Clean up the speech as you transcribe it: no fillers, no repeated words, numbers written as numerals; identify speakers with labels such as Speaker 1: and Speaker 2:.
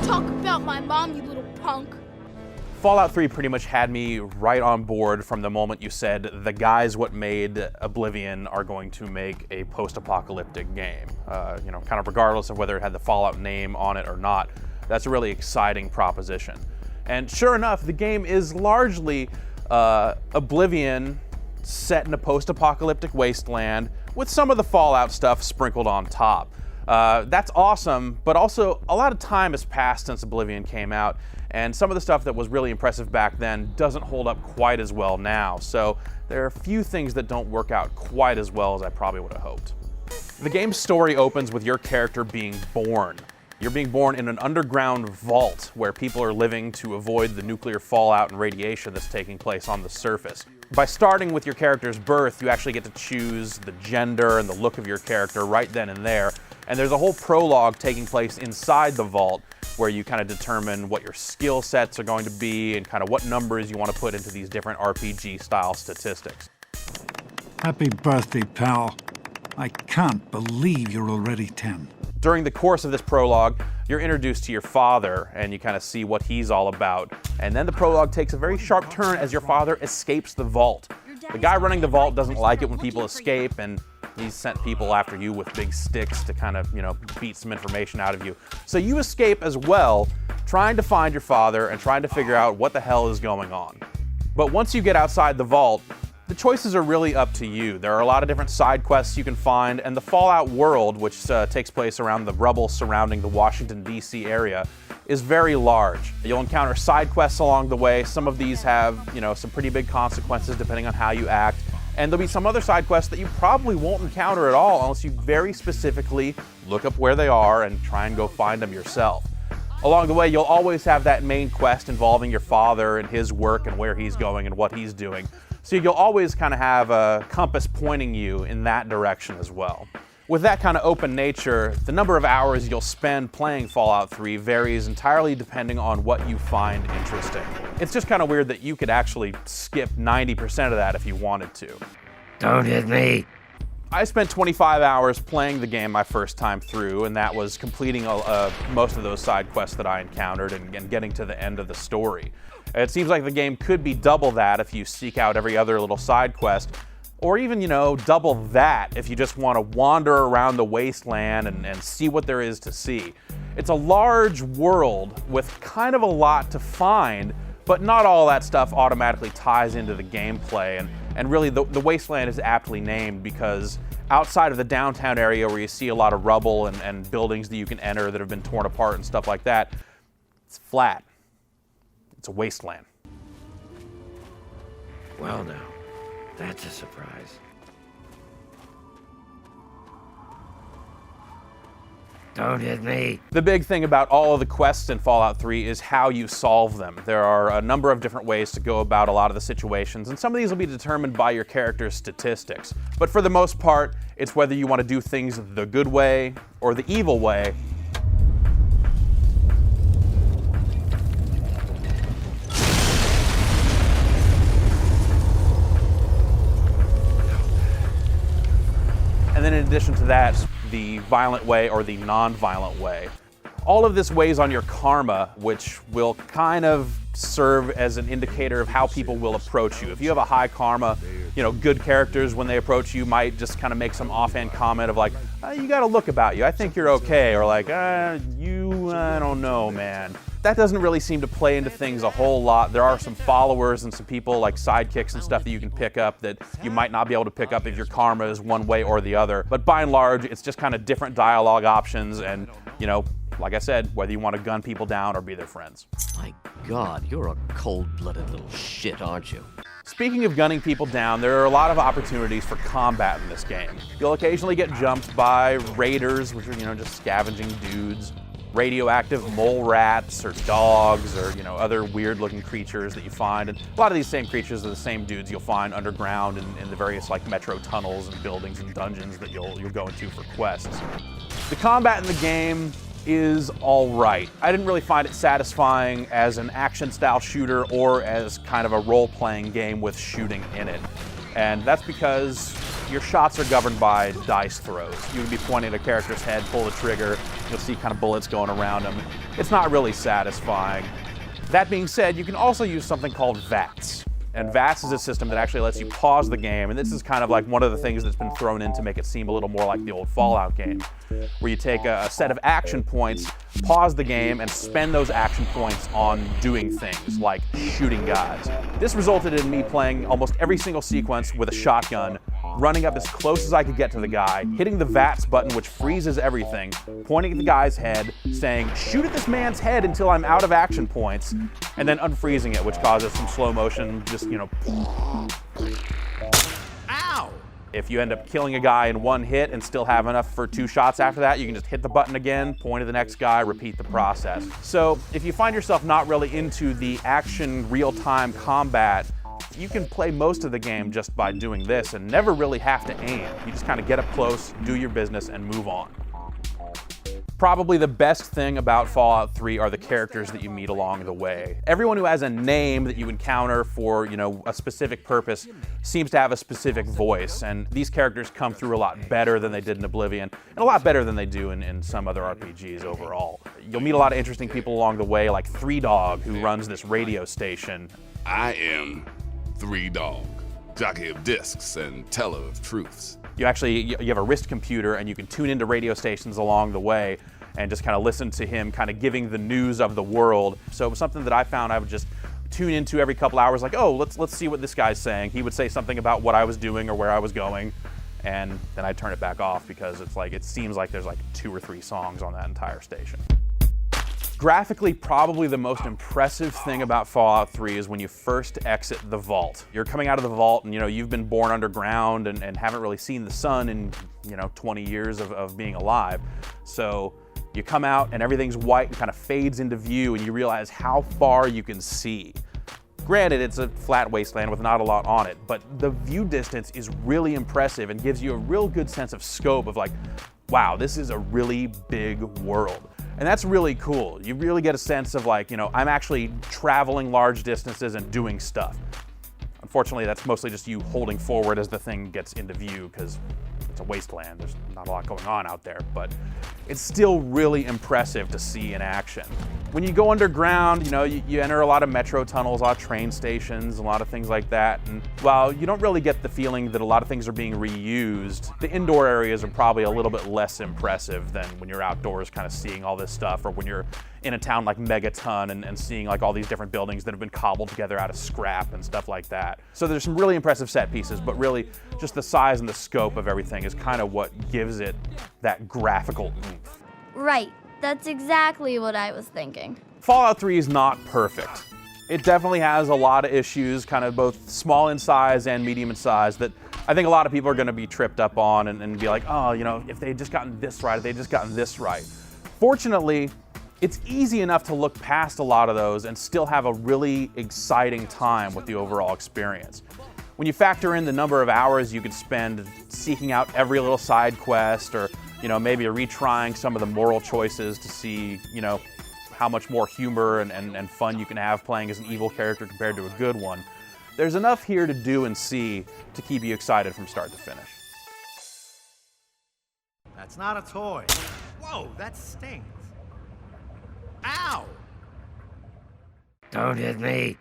Speaker 1: Talk about my mom, you little punk.
Speaker 2: Fallout 3 pretty much had me right on board from the moment you said the guys what made Oblivion are going to make a post-apocalyptic game. You know, kind of regardless of whether it had the Fallout name on it or not, that's a really exciting proposition. And sure enough, the game is largely Oblivion set in a post-apocalyptic wasteland with some of the Fallout stuff sprinkled on top. That's awesome, but also a lot of time has passed since Oblivion came out, and some of the stuff that was really impressive back then doesn't hold up quite as well now. So there are a few things that don't work out quite as well as I probably would have hoped. The game's story opens with your character being born. You're being born in an underground vault where people are living to avoid the nuclear fallout and radiation that's taking place on the surface. By starting with your character's birth, you actually get to choose the gender and the look of your character right then and there. And there's a whole prologue taking place inside the vault where you kind of determine what your skill sets are going to be and kind of what numbers you want to put into these different RPG-style statistics.
Speaker 3: Happy birthday, pal. I can't believe you're already 10.
Speaker 2: During the course of this prologue, you're introduced to your father, and you kind of see what he's all about. And then the prologue takes a very sharp turn as your father escapes the vault. The guy running the vault doesn't like it when people escape, and he's sent people after you with big sticks to kind of, you know, beat some information out of you. So you escape as well, trying to find your father and trying to figure out what the hell is going on. But once you get outside the vault, the choices are really up to you. There are a lot of different side quests you can find, and the Fallout world, which takes place around the rubble surrounding the Washington, D.C. area, is very large. You'll encounter side quests along the way. Some of these have, you know, some pretty big consequences depending on how you act. And there'll be some other side quests that you probably won't encounter at all unless you very specifically look up where they are and try and go find them yourself. Along the way, you'll always have that main quest involving your father and his work and where he's going and what he's doing. So you'll always kind of have a compass pointing you in that direction as well. With that kind of open nature, the number of hours you'll spend playing Fallout 3 varies entirely depending on what you find interesting. It's just kind of weird that you could actually skip 90% of that if you wanted to.
Speaker 4: Don't hit me.
Speaker 2: I spent 25 hours playing the game my first time through, and that was completing most of those side quests that I encountered and getting to the end of the story. It seems like the game could be double that if you seek out every other little side quest, or even, you know, double that if you just want to wander around the wasteland and see what there is to see. It's a large world with kind of a lot to find, but not all that stuff automatically ties into the gameplay, and really the wasteland is aptly named because outside of the downtown area where you see a lot of rubble and buildings that you can enter that have been torn apart and stuff like that, it's flat. It's a wasteland.
Speaker 4: Well now, that's a surprise. Don't hit me.
Speaker 2: The big thing about all of the quests in Fallout 3 is how you solve them. There are a number of different ways to go about a lot of the situations, and some of these will be determined by your character's statistics. But for the most part, it's whether you want to do things the good way or the evil way. And then in addition to that, the violent way or the non-violent way. All of this weighs on your karma, which will kind of serve as an indicator of how people will approach you. If you have a high karma, you know, good characters when they approach you might just kind of make some offhand comment of like, you got a look about you, I think you're okay, or like, I don't know, man. That doesn't really seem to play into things a whole lot. There are some followers and some people like sidekicks and stuff that you can pick up that you might not be able to pick up if your karma is one way or the other. But by and large, it's just kind of different dialogue options and, you know, like I said, whether you want to gun people down or be their friends.
Speaker 5: My God, you're a cold-blooded little shit, aren't you?
Speaker 2: Speaking of gunning people down, there are a lot of opportunities for combat in this game. You'll occasionally get jumped by raiders, which are, you know, just scavenging dudes. Radioactive mole rats or dogs or, you know, other weird looking creatures that you find. And a lot of these same creatures are the same dudes you'll find underground in the various like metro tunnels and buildings and dungeons that you'll go into for quests. The combat in the game is all right. I didn't really find it satisfying as an action style shooter or as kind of a role-playing game with shooting in it. And that's because your shots are governed by dice throws. You would be pointing at a character's head, pull the trigger, you'll see kind of bullets going around them. It's not really satisfying. That being said, you can also use something called VATS. And VATS is a system that actually lets you pause the game, and this is kind of like one of the things that's been thrown in to make it seem a little more like the old Fallout game, where you take a set of action points, pause the game, and spend those action points on doing things like shooting guys. This resulted in me playing almost every single sequence with a shotgun, running up as close as I could get to the guy, hitting the VATS button, which freezes everything, pointing at the guy's head, saying, shoot at this man's head until I'm out of action points, and then unfreezing it, which causes some slow motion, just, you know, ow! If you end up killing a guy in one hit and still have enough for 2 shots after that, you can just hit the button again, point at the next guy, repeat the process. So if you find yourself not really into the action, real-time combat, you can play most of the game just by doing this and never really have to aim. You just kind of get up close, do your business, and move on. Probably the best thing about Fallout 3 are the characters that you meet along the way. Everyone who has a name that you encounter for, you know, a specific purpose seems to have a specific voice, and these characters come through a lot better than they did in Oblivion, and a lot better than they do in some other RPGs overall. You'll meet a lot of interesting people along the way, like Three Dog, who runs this radio station.
Speaker 6: I am Three Dog, jockey of discs and teller of truths.
Speaker 2: You have a wrist computer, and you can tune into radio stations along the way and just kind of listen to him kind of giving the news of the world. So it was something that I found I would just tune into every couple hours, like, oh, let's see what this guy's saying. He would say something about what I was doing or where I was going, and then I'd turn it back off because it's like, it seems like there's like 2 or 3 songs on that entire station. Graphically, probably the most impressive thing about Fallout 3 is when you first exit the vault. You're coming out of the vault and, you know, you've been born underground and haven't really seen the sun in, you know, 20 years of being alive. So you come out and everything's white and kind of fades into view, and you realize how far you can see. Granted, it's a flat wasteland with not a lot on it, but the view distance is really impressive and gives you a real good sense of scope of like, wow, this is a really big world. And that's really cool. You really get a sense of like, you know, I'm actually traveling large distances and doing stuff. Unfortunately, that's mostly just you holding forward as the thing gets into view because it's a wasteland. There's not a lot going on out there, but it's still really impressive to see in action. When you go underground, you know, you enter a lot of metro tunnels, a lot of train stations, a lot of things like that. And while you don't really get the feeling that a lot of things are being reused, the indoor areas are probably a little bit less impressive than when you're outdoors kind of seeing all this stuff, or when you're in a town like Megaton and seeing like all these different buildings that have been cobbled together out of scrap and stuff like that. So there's some really impressive set pieces, but really just the size and the scope of everything is kind of what gives it that graphical oomph.
Speaker 7: Right. That's exactly what I was thinking.
Speaker 2: Fallout 3 is not perfect. It definitely has a lot of issues, kind of both small in size and medium in size, that I think a lot of people are going to be tripped up on and be like, oh, you know, if they had just gotten this right, if they had just gotten this right. Fortunately, it's easy enough to look past a lot of those and still have a really exciting time with the overall experience. When you factor in the number of hours you could spend seeking out every little side quest, or, you know, maybe retrying some of the moral choices to see, you know, how much more humor and fun you can have playing as an evil character compared to a good one, there's enough here to do and see to keep you excited from start to finish.
Speaker 8: That's not a toy. Whoa, that stings. Ow!
Speaker 4: Don't hit me.